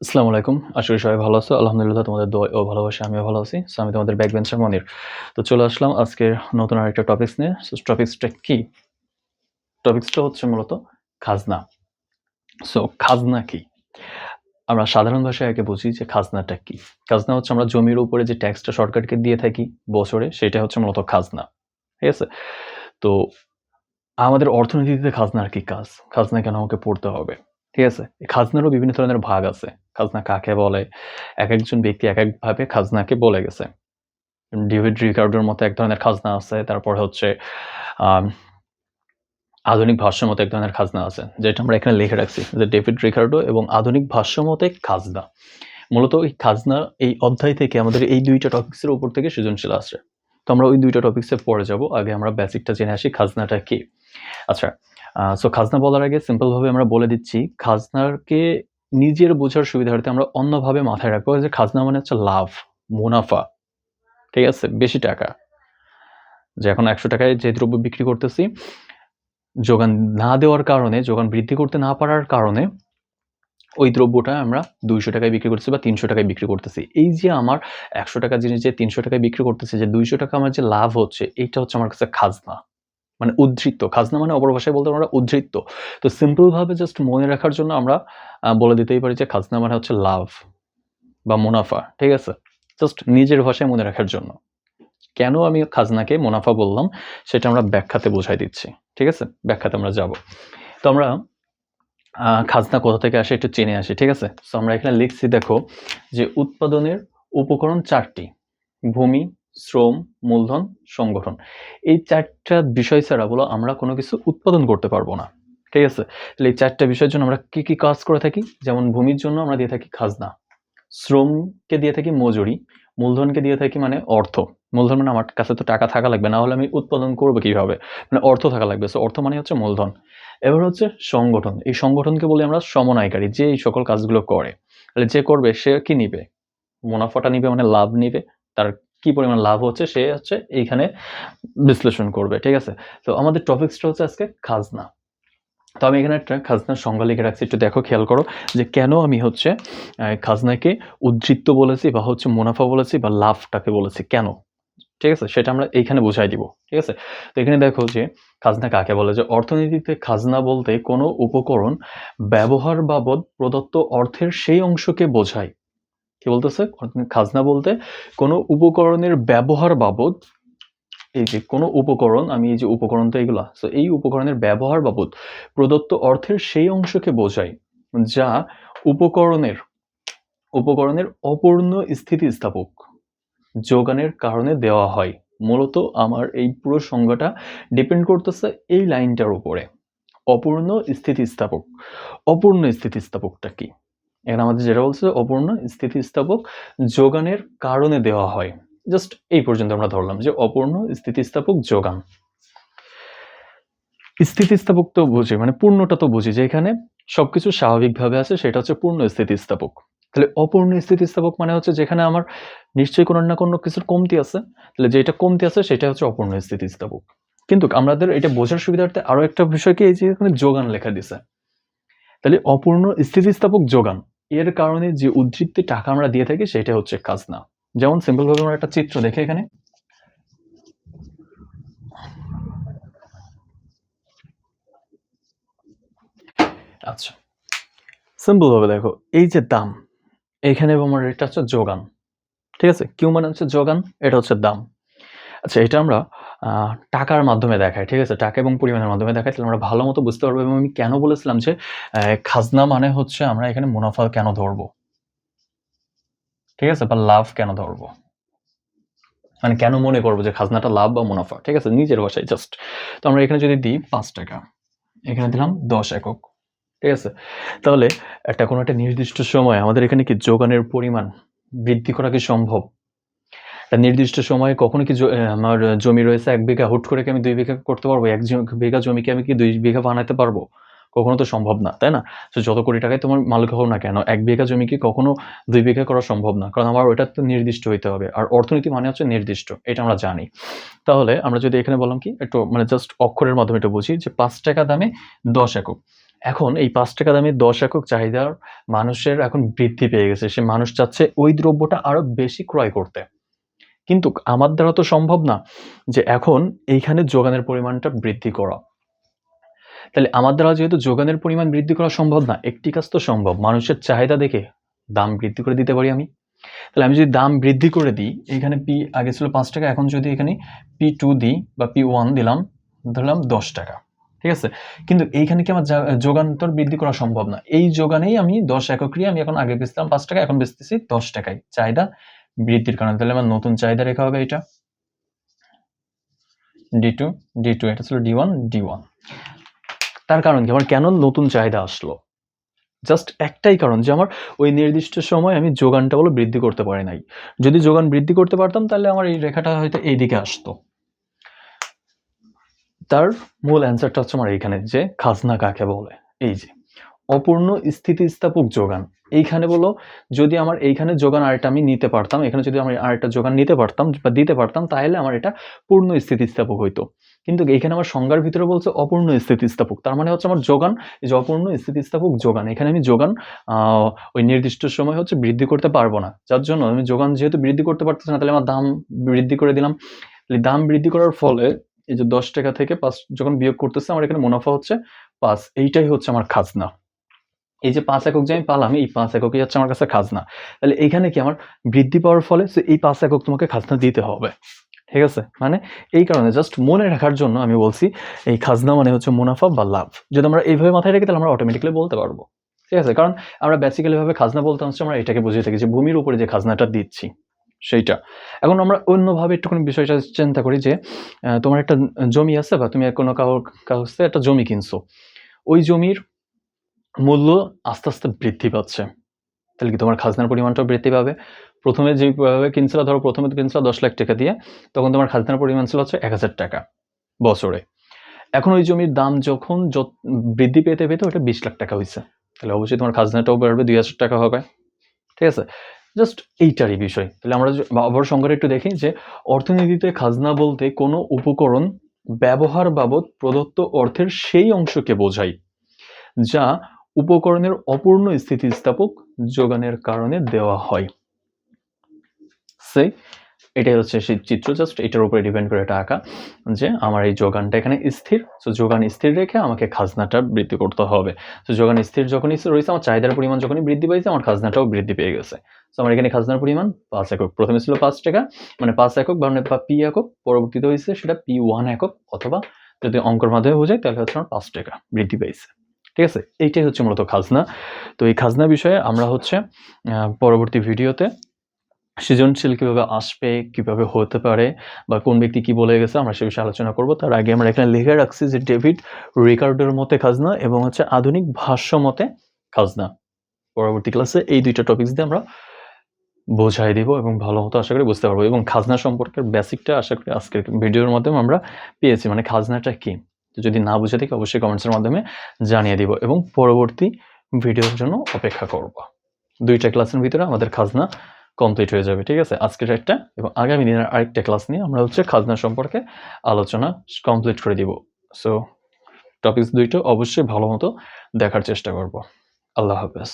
আসসালামু আলাইকুম। আশা করি সবাই ভালো আছো। আলহামদুলিল্লাহ তোমাদের দোয়া ও ভালোবাসায় আমিও ভালো আছি। সো আমি তোমাদের ব্যাক বেঞ্চার মনির। তো চলে আসলাম আজকের নতুন আরেকটা টপিকস নিয়ে। সো টপিকসটা কি? টপিকসটা হচ্ছে মূলত খাজনা। সো খাজনা কি? আমরা সাধারণ ভাষায় আগে বুঝি যে খাজনাটা কি? খাজনা হচ্ছে আমরা জমির উপরে যে ট্যাক্সটা সরকারকে দিয়ে থাকি বছরে সেটা হচ্ছে মূলত খাজনা। ঠিক আছে? তো আমাদের অর্থনীতিতে খাজনার কি কাজ? খাজনা কেন আমাকে পড়তে হবে? ঠিক আছে? এই খাজনারও বিভিন্ন ধরনের ভাগ আছে। খাজনা কাকে বলে? একেকজন ব্যক্তি একেকভাবে খাজনাকে বলে গেছে। ডেভিড রিকার্ডোর মতো এক ধরনের খাজনা আছে। তারপর হচ্ছে আম আধুনিক ভাষ্যমতে এক ধরনের খাজনা আছে। যেটা আমরা এখানে লিখে রাখছি যে ডেভিড রিকার্ডো এবং আধুনিক ভাষ্যমতে খাজনা। মূলত এই খাজনা এই অধ্যায় থেকে আমাদের এই ২ টা টপিকসের উপর থেকে সৃজনশীল আসে। তো আমরা ওই ২ টা টপিকসে পড়ে যাব। আগে আমরা বেসিকটা জেনে আসি খাজনাটা কি? আচ্ছা, সো খাজনা বলার আগে সিম্পল ভাবে আমরা বলে দিচ্ছি, খাজনাকে নিজের বোঝার সুবিধার্থে আমরা অন্যভাবে মাথায় রাখবো যে খাজনা মানে হচ্ছে লাভ, মুনাফা। ঠিক আছে? বেশি টাকা। যে এখন ৳১০০ যে দ্রব্য বিক্রি করতেছি, যোগান না দেওয়ার কারণে, যোগান বৃদ্ধি করতে না পারার কারণে ওই দ্রব্যটা আমরা ৳২০০ বিক্রি করতেছি বা ৳৩০০ বিক্রি করতেছি। এই যে আমার ৳১০০ জিনিস যে ৳৩০০ বিক্রি করতেছি, যে ৳২০০ আমার যে লাভ হচ্ছে, এইটা হচ্ছে আমার কাছে খাজনা। মানে উদ্ধৃত্ত। খাজনা মানে অপর ভাষায় বলতে আমরা উদ্ধৃত্ত। তো সিম্পল ভাবে জাস্ট মনে রাখার জন্য আমরা বলে দিতেই পারি যে খাজনা মানে হচ্ছে লাভ বা মুনাফা। ঠিক আছে? জাস্ট নিজের ভাষায় মনে রাখার জন্য। কেন আমি খাজনাকে মুনাফা বললাম সেটা আমরা ব্যাখ্যাতে বোঝাই দিচ্ছি। ঠিক আছে? ব্যাখ্যাতে আমরা যাব। তো আমরা খাজনা কোথা থেকে আসে একটু জেনে আসি। ঠিক আছে? সো আমরা এখানে লিখছি দেখো যে উৎপাদনের উপকরণ ৪ টি। ভূমি, শ্রম, মূলধন, সংগঠন। এই ৪ টা বিষয় ছাড়া বলো আমরা কোনো কিছু উৎপাদন করতে পারব না। ঠিক আছে? তাহলে এই ৪ টা বিষয়ের জন্য আমরা কি, কি কাজ করে থাকি? যেমন ভূমির জন্য আমরা দিয়ে থাকি খাজনা। শ্রমকে দিয়ে থাকি মজুরি, মূলধনকে দিয়ে থাকি মানে অর্থ। মূলধন মানে আমার কাছে তো টাকা থাকা লাগবে, না হলে আমি উৎপাদন করব কিভাবে? মানে অর্থ থাকা লাগবে। সো অর্থ মানে হচ্ছে মূলধন। এবার হচ্ছে সংগঠন। এই সংগঠনকে বলি আমরা সমন্বয়কারী, যে এই সকল কাজগুলো করে। তাহলে যে করবে সে কি নিবে? মুনাফাটা নিবে মানে লাভ নিবে। তার কি পরিমাণ লাভ হচ্ছে সে হচ্ছে এইখানে বিশ্লেষণ করবে। ঠিক আছে? তো আমাদের টপিকসটা হচ্ছে আজকে খাজনা। তো আমি এখানে একটা খাজনার সংজ্ঞা লিখে রাখছি। একটু দেখো, খেয়াল করো যে কেন আমি হচ্ছে খাজনাকে উদ্ধৃত্ত বলেছি বা হচ্ছে মুনাফা বলেছি বা লাভটাকে বলেছি কেন? ঠিক আছে? সেটা আমরা এইখানে বুঝাই দিব। ঠিক আছে? তো এখানে দেখো যে খাজনা কাকে বলে? যে অর্থনীতিতে খাজনা বলতে কোনো উপকরণ ব্যবহার বাবদ প্রদত্ত অর্থের সেই অংশকে বোঝায়। কি বলতেছে? খাজনা বলতে কোনো উপকরণের ব্যবহার বাবদ, এই যে কোনো উপকরণ, আমি এই যে উপকরণ তো এইগুলা। সো এই উপকরণের ব্যবহার বাবদ প্রদত্ত অর্থের সেই অংশকে বোঝায় যা উপকরণের উপকরণের অপূর্ণ স্থিতিস্থাপক যোগানের কারণে দেওয়া হয়। মূলত আমার এই পুরো সংজ্ঞাটা ডিপেন্ড করতেছে এই লাইনটার উপরে। অপূর্ণ স্থিতিস্থাপক। অপূর্ণ স্থিতিস্থাপকটা কি? এখানে আমাদের যেটা বলছে অপূর্ণ স্থিতিস্থাপক যোগানের কারণে দেওয়া হয়। জাস্ট এই পর্যন্ত আমরা ধরলাম যে অপূর্ণ স্থিতিস্থাপক যোগান। স্থিতিস্থাপক তো বুঝি, মানে পূর্ণটা তো বুঝি যে এখানে সবকিছু স্বাভাবিকভাবে আছে, সেটা হচ্ছে পূর্ণ স্থিতিস্থাপক। তাহলে অপূর্ণ স্থিতিস্থাপক মানে হচ্ছে যেখানে আমার নিশ্চয়ই কোনো না কোনো কিছুর কমতি আছে। তাহলে যেটা কমতি আছে সেটা হচ্ছে অপূর্ণ স্থিতিস্থাপক। কিন্তু আমাদের এটা বোঝার সুবিধার্থে আরো একটা বিষয় কি, এই যে এখানে যোগান লেখা দিছে। তাহলে অপূর্ণ স্থিতিস্থাপক যোগান, এর কারণে যে উদ্ধৃত্তি টাকা আমরা দিয়ে থাকি সেটা হচ্ছে খাজনা। যেমন সিম্পল ভাবে আমরা একটা চিত্র দেখে এখানে, আচ্ছা সিম্পল ভাবে দেখো, এই যে দাম, এখানে আমার এটা হচ্ছে যোগান। ঠিক আছে? কিউ মানে হচ্ছে যোগান, এটা হচ্ছে দাম। আচ্ছা, এটা আমরা টাকার মাধ্যমে দেখাই। ঠিক আছে? টাকা এবং পরিমাণের মাধ্যমে দেখাই, তাহলে আমরা ভালো মতো বুঝতে পারবো। এবং আমি কেন বলেছিলাম যে খাজনা মানে হচ্ছে আমরা এখানে মুনাফা কেন ধরবো? ঠিক আছে? বা লাভ কেন ধরবো? মানে কেন মনে করবো যে খাজনাটা লাভ বা মুনাফা? ঠিক আছে? নিজের ভাষায় জাস্ট। তো আমরা এখানে যদি দিই ৳৫, এখানে দিলাম ১০ একক। ঠিক আছে? তাহলে কোনো একটা নির্দিষ্ট সময়ে আমাদের এখানে কি যোগানের পরিমাণ বৃদ্ধি করা কি সম্ভব? একটা নির্দিষ্ট সময়ে কখনো কি আমার জমি রয়েছে ১ বিঘা, হুট করে কি আমি ২ বিঘা করতে পারবো? ১ বিঘা জমিকে আমি কি ২ বিঘা বানাতে পারবো? কখনো তো সম্ভব না, তাই না? সো যত কোটি টাকায় তোমার মালিক হও না কেন, ১ বিঘা জমি কি কখনো ২ বিঘা করা সম্ভব না। কারণ আমার ওটা তো নির্দিষ্ট হইতে হবে। আর অর্থনীতি মানে হচ্ছে নির্দিষ্ট। এটা আমরা জানি। তাহলে আমরা যদি এখানে বললাম কি একটু মানে জাস্ট অক্ষরের মাধ্যমে একটু বুঝি যে ৳৫ দামে ১০ একক। এখন এই ৳৫ দামে ১০ একক চাহিদার মানুষের এখন বৃদ্ধি পেয়ে গেছে। সে মানুষ চাচ্ছে ওই দ্রব্যটা আরো বেশি ক্রয় করতে। কিন্তু আমার দ্বারা তো সম্ভব না যে এখন এইখানে যোগানের পরিমাণটা বৃদ্ধি করা। তাহলে আমার দ্বারা যেহেতু যোগানের পরিমাণ বৃদ্ধি করা সম্ভব না, একটি কাজ তো সম্ভব। মানুষের চাহিদা দেখে দাম বৃদ্ধি করে দিতে পারি আমি। তাহলে আমি যদি দাম বৃদ্ধি করে দিই, এখানে P আগে ছিল ৳৫, এখন যদি এখানে P2 দিই বা P1 দিলাম, ধরলাম ৳10, ঠিক আছে? কিন্তু এইখানে কি আমার যোগান্তর বৃদ্ধি করা সম্ভব না। এই যোগানেই আমি ১০ এককই আমি এখন আগে বেচতাম ৳৫, এখন বেচতেছি ৳10 চাহিদা বৃদ্ধির কারণে। তাহলে আমার নতুন চাহিদা রেখা হবে এটা। D2, D2 এটা ছিল D1, D1। তার কারণ কি? আমার কেন নতুন চাহিদা আসলো? জাস্ট একটাই কারণ যে আমার ওই নির্দিষ্ট সময় আমি যোগানটা হলো বৃদ্ধি করতে পারি নাই। যদি যোগান বৃদ্ধি করতে পারতাম তাহলে আমার এই রেখাটা হয়তো এইদিকে আসতো। তার মূল অ্যান্সারটা হচ্ছে আমার এইখানে যে খাজনা কাকে বলে? এই যে অপূর্ণ স্থিতিস্থাপক যোগান। এইখানে বলো যদি আমার এইখানে যোগান আরেকটা আমি নিতে পারতাম, এখানে যদি আমি আরেকটা যোগান নিতে পারতাম বা দিতে পারতাম তাহলে আমার এটা পূর্ণ স্থিতিস্থাপক হইতো। কিন্তু এইখানে আমার সংজ্ঞার ভিতরে বলছে অপূর্ণ স্থিতিস্থাপক। তার মানে হচ্ছে আমার যোগান এই যে অপূর্ণ স্থিতিস্থাপক যোগান। এখানে আমি যোগান আ ওই নির্দিষ্ট সময় হচ্ছে বৃদ্ধি করতে পারবো না। যার জন্য আমি যোগান যেহেতু বৃদ্ধি করতে পারতেছি না তাহলে আমার দাম বৃদ্ধি করে দিলাম। তাহলে দাম বৃদ্ধি করার ফলে এই যে ৳10 থেকে ৫ যখন বিয়োগ করতেছি আমার এখানে মুনাফা হচ্ছে ৫। এইটাই হচ্ছে আমার খাজনা। এই যে ৫ একক যে আমি পালাম, এই ৫ এককই হচ্ছে আমার কাছে খাজনা। তাহলে এইখানে কি আমার বৃদ্ধি পাওয়ার ফলে এই ৫ একক তোমাকে খাজনা দিতে হবে। ঠিক আছে? মানে এই কারণে জাস্ট মনে রাখার জন্য আমি বলছি এই খাজনা মানে হচ্ছে মুনাফা বা লাভ। যদি আমরা এইভাবে মাথায় রাখি তাহলে আমরা অটোমেটিক্যালি বলতে পারবো। ঠিক আছে? কারণ আমরা বেসিক্যালি ভাবে খাজনা বলতে হচ্ছে আমরা এটাকে বুঝিয়ে থাকি যে ভূমির উপরে যে খাজনাটা দিচ্ছি সেইটা। এখন আমরা অন্যভাবে একটুখানি বিষয়টা চিন্তা করি যে তোমার একটা জমি আছে বা তুমি কোনো কারো কাছে একটা জমি কিনছো। ওই জমির মূল্য আস্তে, আস্তে বৃদ্ধি পাচ্ছে। তাহলে কি তোমার খাজনার পরিমাণটাও বৃদ্ধি পাবে। ১ম এ যেভাবে কিনছিলা ধরো ১ম এ কিনছিলা ৳১০,০০,০০০ দিয়ে, তখন তোমার খাজনার পরিমাণ ছিল হচ্ছে ৳১,০০০ বছরে। এখন ওই জমির দাম যখন বৃদ্ধি পেতে, পেতে ওটা ৳২০,০০,০০০ হইছে। তাহলে অবশ্যই তোমার খাজনাটাও বাড়বে ৳২,০০০ হবে। ঠিক আছে? জাস্ট এইটারই বিষয়। তাহলে আমরা আবার সংজ্ঞাটা একটু দেখি যে অর্থনীতিতে খাজনা বলতে কোনো উপকরণ ব্যবহার বাবদ প্রদত্ত অর্থের সেই অংশকে বোঝায়, যা উপকরণের অপূর্ণ স্থিতিস্থাপক যোগানের কারণে দেওয়া হয়। এটাই হচ্ছে সেই চিত্র, জাস্ট এটার উপরে ডিপেন্ড করে এটা আঁকা যে আমার এই যোগানটা এখানে স্থির। সো যোগান স্থির রেখে আমাকে খাজনাটা বৃদ্ধি করতে হবে। সো যোগান স্থির যখনই রয়েছে আমার চাহিদার পরিমাণ যখনই বৃদ্ধি পাইছে আমার খাজনাটাও বৃদ্ধি পেয়ে গেছে। সো আমার এখানে খাজনার পরিমাণ ৫ একক। প্রথমে ছিল ৳৫ মানে ৫ একক বা P একক, পরবর্তীতে হইছে সেটা P1 একক অথবা যদি অঙ্কের মাধ্যমে বোঝাই তাহলে হচ্ছে আমার ৳৫ বৃদ্ধি পাইছে। ঠিক আছে? এইটাই হচ্ছে মূলত খাজনা। তো এই খাজনা বিষয়ে আমরা হচ্ছে পরবর্তী ভিডিওতে সৃজনশীল কিভাবে আসবে, কিভাবে হতে পারে বা কোন ব্যক্তি কি বলে গেছে আমরা সে বিষয়ে আলোচনা করব। তার আগে আমরা এখানে লিখে রাখছি যে ডেভিড রিকার্ডোর মতে খাজনা এবং হচ্ছে আধুনিক ভাষ্য মতে খাজনা। পরবর্তী ক্লাসে এই ২ টা টপিকস দিয়ে আমরা বোঝাই দিব এবং ভালো মতো আশা করি বুঝতে পারবো এবং খাজনা সম্পর্কের বেসিকটা আশা করি আজকের ভিডিওর মাধ্যমে আমরা পেয়েছি। মানে খাজনাটা কি? যদি না বুঝে থাকি অবশ্যই কমেন্টসের মাধ্যমে জানিয়ে দিব এবং পরবর্তী ভিডিওর জন্য অপেক্ষা করব। ২ টা ক্লাসের ভিতরে আমাদের খাজনা কমপ্লিট হয়ে যাবে। ঠিক আছে? আজকের একটা এবং আগামী দিনের আরেকটা ক্লাস নিয়ে আমরা হচ্ছে খাজনা সম্পর্কে আলোচনা কমপ্লিট করে দিব। সো টপিকস ২ টা অবশ্যই ভালো মতো দেখার চেষ্টা করব। আল্লাহ হাফেজ।